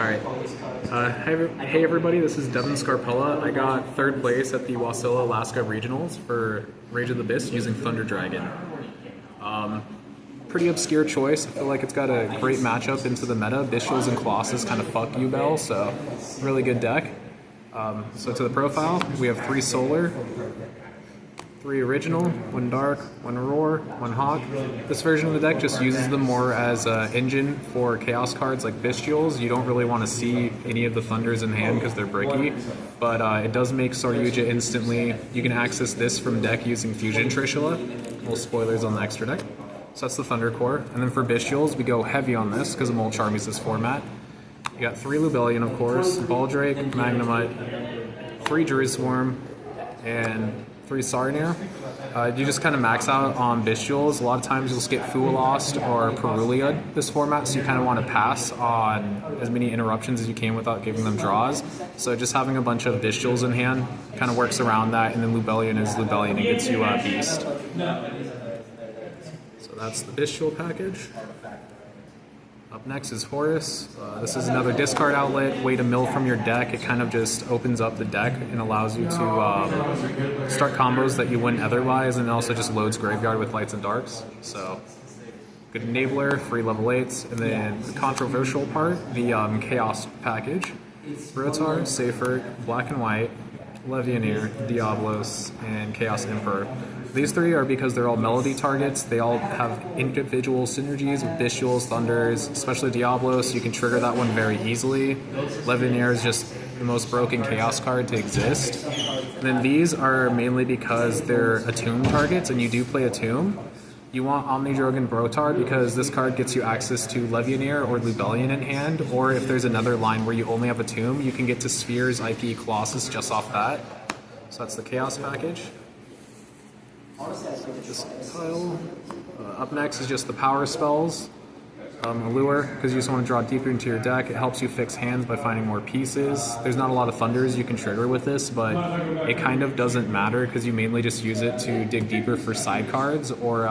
Alright. Hey everybody, this is Devin Scarpella. I got third place at the Wasilla Alaska Regionals for Rage of the Byst using Thunder Dragon. Pretty obscure choice. I feel like it's got a great matchup into the meta. Bystials and Colossus kind of fuck Yubel, so really good deck. So to the profile, we have 3 Solar, 3 Original, 1 Dark, 1 Roar, 1 Hawk. This version of the deck just uses them more as an engine for Chaos cards like Bystials. You don't really want to see any of the Thunders in hand because they're bricky, but it does make Saryuja instantly. You can access this from deck using Fusion Trishula. Little spoilers on the extra deck. So that's the Thunder Core. And then for Bystials, we go heavy on this because of Mulcharmies' this format. You got 3 Lubellion, of course, Baldrake, Magnemite, 3 Druid Swarm, and 3 Sarnir. You just kind of max out on Bystials. A lot of times you'll skip OO Lost or Perulia this format, so you kind of want to pass on as many interruptions as you can without giving them draws. So just having a bunch of Bystials in hand kind of works around that, and then Lubellion is Lubellion and gets you Beast. So that's the Bystial package. Up next is Horus. This is another discard outlet, way to mill from your deck. It kind of just opens up the deck and allows you to start combos that you wouldn't otherwise, and it also just loads Graveyard with Lights and Darks. So, good enabler, free level 8s, and then the controversial part, the Chaos package. RotA, Safer, Black and White, Levianeer, Diablos, and Chaos Emperor. These 3 are because they're all melody targets. They all have individual synergies with Bystials, Thunders, especially Diablos. You can trigger that one very easily. Levianeer is just the most broken Chaos card to exist. And then these are mainly because they're Attune targets, and you do play Attune. You want Omnidrogan Brotard because this card gets you access to Levianeer or Lubellion in hand, or if there's another line where you only have Attune, you can get to Spheres, IP, Colossus just off that. So that's the Chaos package. This pile. Up next is just the power spells. Allure, because you just want to draw deeper into your deck. It helps you fix hands by finding more pieces. There's not a lot of Thunders you can trigger with this, but it kind of doesn't matter because you mainly just use it to dig deeper for side cards or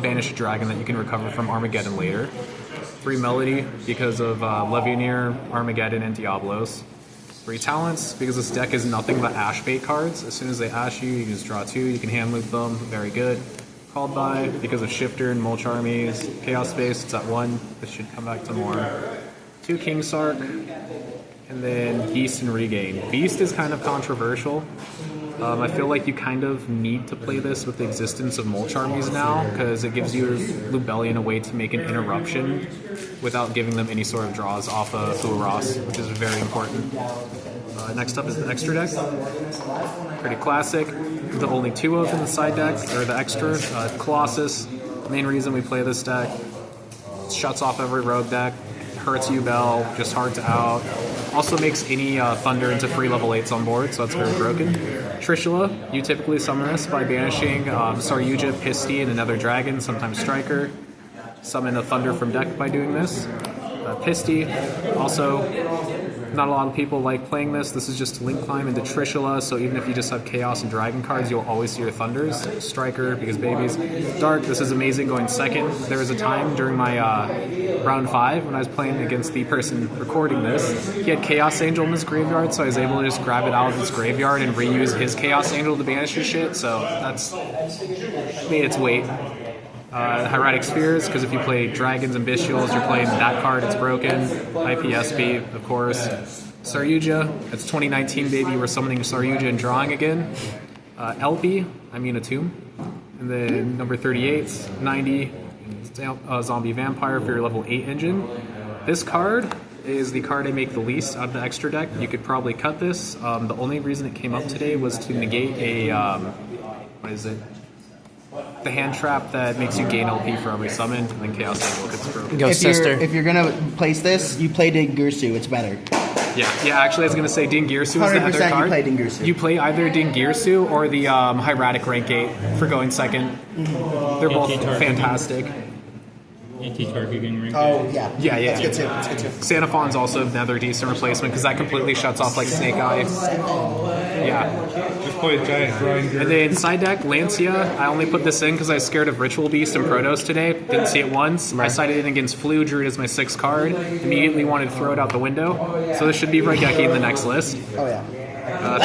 banish a dragon that you can recover from Armageddon later. 3 Melody because of Levianeer, Armageddon, and Diablos. 3 Talents, because this deck is nothing but Ash bait cards. As soon as they Ash you, you can just draw 2, you can hand loop them, very good. Called by, because of Shifter and Mulcharmies. Chaos Space, it's at 1, this should come back to more. 2 King Sark, and then Beast and Regain. Beast is kind of controversial. I feel like you kind of need to play this with the existence of Mulcharmies now, because it gives you Lubellion a way to make an interruption without giving them any sort of draws off of Horus, which is very important. Next up is the extra deck. Pretty classic. The only 2 of in the side deck, or the extra. Colossus. Main reason we play this deck. It shuts off every rogue deck. Hurts Yubel, just hard to out. Also makes any Thunder into free level 8s on board, so that's very broken. Trishula, you typically summon this by banishing Saryuja, Pisty, and another dragon, sometimes Striker. Summon a Thunder from deck by doing this. Pisty, also, not a lot of people like playing this. This is just link climb into Trishula, so even if you just have Chaos and Dragon cards, you'll always see your Thunders. Striker, because babies. Dark, this is amazing going second. There was a time during my round 5 when I was playing against the person recording this. He had Chaos Angel in his graveyard, so I was able to just grab it out of his graveyard and reuse his Chaos Angel to banish his shit, so that's made its weight. Hieratic Spheres, because if you play Dragons and Bystials, you're playing that card, it's broken. IPSB, of course. Saryuja, it's 2019, baby, we're summoning Saryuja and drawing again. LP, Attune. And then number 38, 90, Zombie Vampire for your level 8 engine. This card is the card I make the least out of the extra deck. You could probably cut this. The only reason it came up today was to negate a, what is it? The hand trap that makes you gain LP for every summon, and then Chaos Angel gets broken. If you're gonna place this, you play Dingirsu, it's better. Yeah, actually I was gonna say Dingirsu is the other card. 100% you play Dingirsu. You play either Dingirsu or the Hieratic rank 8 for going second. They're both fantastic. Anti-targeting ring. Oh, yeah. Yeah. That's good too. That's good too. Xenophon's also another decent replacement because that completely shuts off like Snake Eye. Yeah. Just play a giant grinder. And then side deck, Lancia. I only put this in because I was scared of Ritual Beast and Protos today. Didn't see it once. I sided in against Flu, drew it as my 6th card. Immediately wanted to throw it out the window. So this should be Raigeki in the next list. Oh, yeah.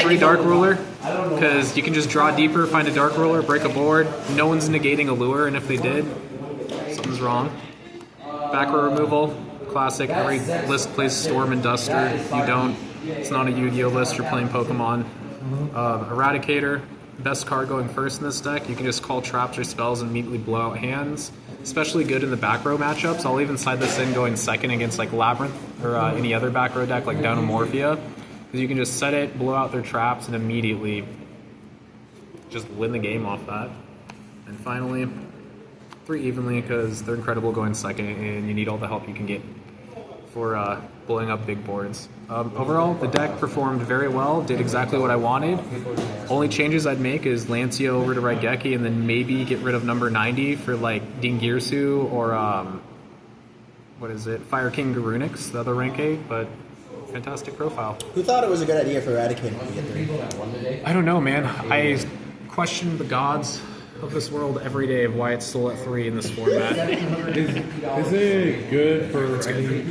3 Dark Ruler, because you can just draw deeper, find a Dark Ruler, break a board. No one's negating a lure, and if they did, something's wrong. Back row removal, classic. Every list plays Storm and Duster. If you don't, it's not a Yu-Gi-Oh list, you're playing Pokemon. Eradicator, best card going first in this deck. You can just call traps or spells and immediately blow out hands. Especially good in the back row matchups. I'll even side this in going second against like Labyrnth or any other back row deck like Downomorphia. Because you can just set it, blow out their traps, and immediately just win the game off that. And finally, 3 evenly because they're incredible going second and you need all the help you can get for blowing up big boards. Overall, the deck performed very well, did exactly what I wanted. Only changes I'd make is Lancia over to Raigeki and then maybe get rid of number 90 for like Dingirsu or what is it, Fire King Garunix, the other rank 8, but fantastic profile. Who thought it was a good idea for Eradicator to get 3? I don't know, man. I question the gods of this world every day of why it's still at 3 in this format. Is it good for any